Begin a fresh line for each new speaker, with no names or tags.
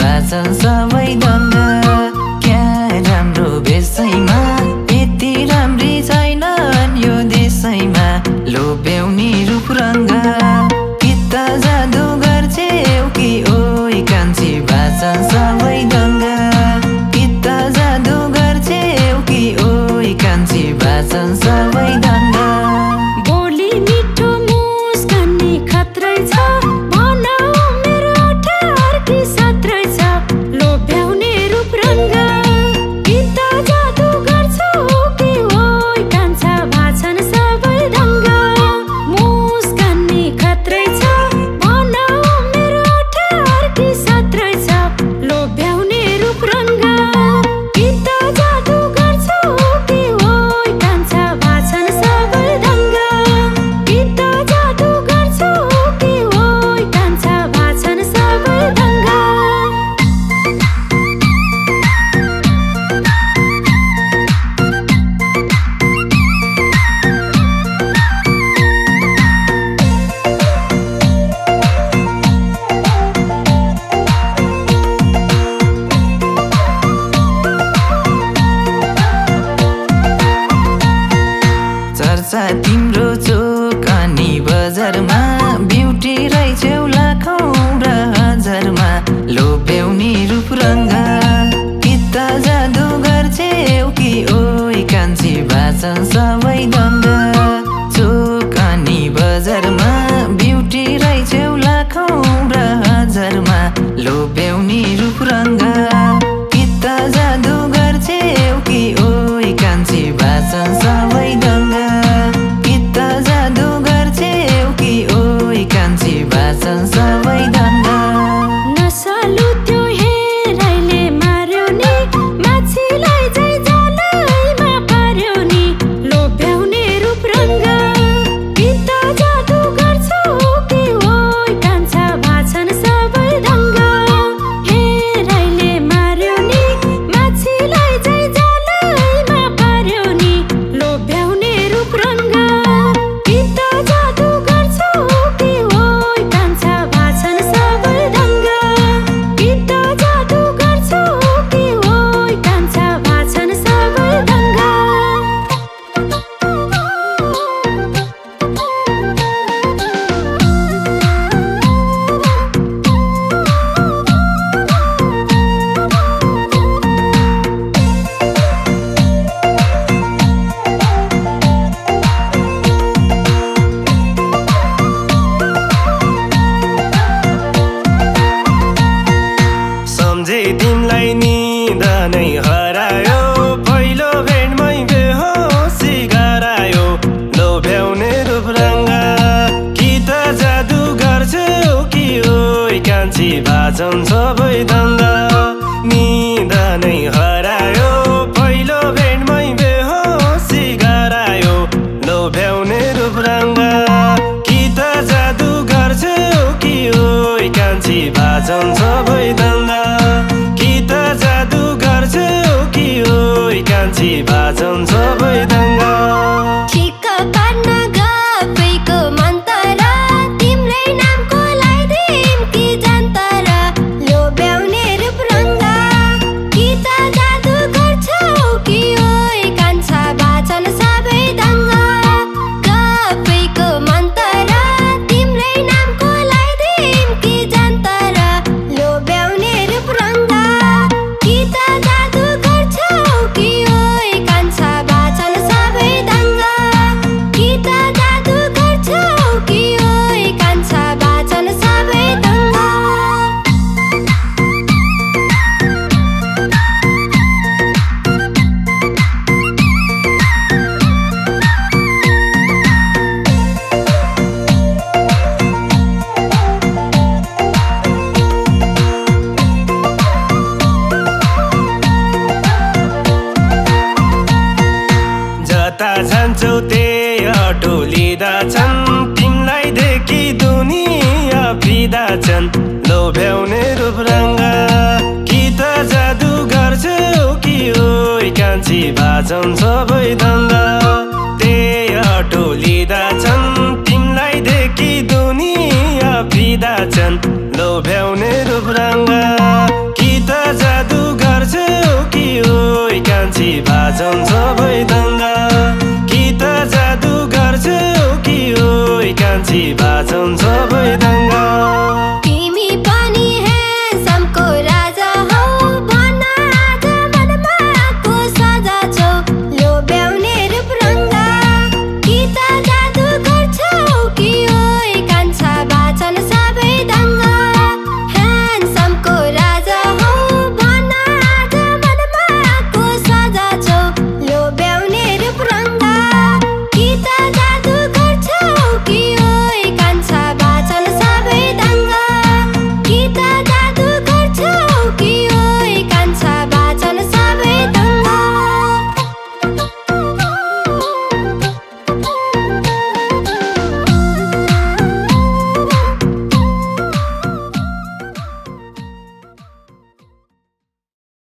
भाषण सबै दङ्गा क्या राम्रो बेसैमा यति राम्री छैनन् यो देशैमा लोभ्याउने रूपरङ्गा किता जादु गर्छेउ कि ओइ कान्छी भाषण सबै दङ्गा किता जादु गर्छेउ कि ओइ कान्छी भाषण सबै दङ्गा तिम्रो चोक अनि बजारमा ब्युटी रहेछौ लाखौं र हजारमा लोभ्याउने रूपरङ्गा किता जादु गर्छेउ कि ओइ कान्छी भाषण सबै दङ्गा चोक अनि बजारमा ब्युटी रहेछौ लाखौं र हजारमा लोभ्याउने रूपरङ्गा किता जादु गर्छेउ कि ओइ कान्छी भाषण सबै दङ्गा भाषण सबै दङ्गा
नसालु त्यो हेराइले मार्यो नि माछीलाई झै जालैमा पार्यो नि लोभ्याउने रूपरङ्गा किता जादु गर्छौ कि ओइ कान्छा भाषण सबै दङ्गा हेराइले मार्यो नि माछीलाई झै जालैमा पार्यो नि लोभ्याउने रूपरङ्गा किता जादु गर्छौ कि भाषण सबै दङ्गा किता जादु गर्छौ कि ओइ कान्छा भाषण सबै दङ्गा
तिमलाई निद नै हरायो पहिलो भेटमै बेहोसी गरायो लोभ्याउने रूपरङ्गा किता जादु गर्छौ कि ओइ कान्छी भाषण सबै दङ्गा निद नै हरायो पहिलो भेटमै बेहोसी गरायो लोभ्याउने रूपरङ्गा किता जादु गर्छौ कि ओइ कान्छी भाषण सबै दङ्गा जादु गर्छौ कि ओइ कान्छी भाषण सबै दङ्गा
ठिक्क पार्न गफैको मन्तरा तिम्रै नामको लगाइदिम कि जन्तरा लोभ्याउने रूपरङ्गा किता जादु गर्छौ कि ओइ कान्छा भाषण सबै दङ्गा गफैको मन्तरा तिम्रै नामको लगाइदिम कि जन्तरा लोभ्याउने रूपरङ्गा किता जादु गर्छौ कि ओइ कान्छा भाषण सबै दङ्गा किता जादु गर्छौ कि ओइ कान्छा भाषण सबै दङ्गा
जता जान्छौ त्यही अटो लिँदा छन् तिमलाई देखि दुनिया फिदा छन् लोभ्याउने रूपरङ्गा किता जादु गर्छौ कि ओइ कान्छी भाषण सबै दङ्गा त्यही अटो लिँदा छन् तिमलाई देखि दुनिया फिदा छन् लोभ्याउने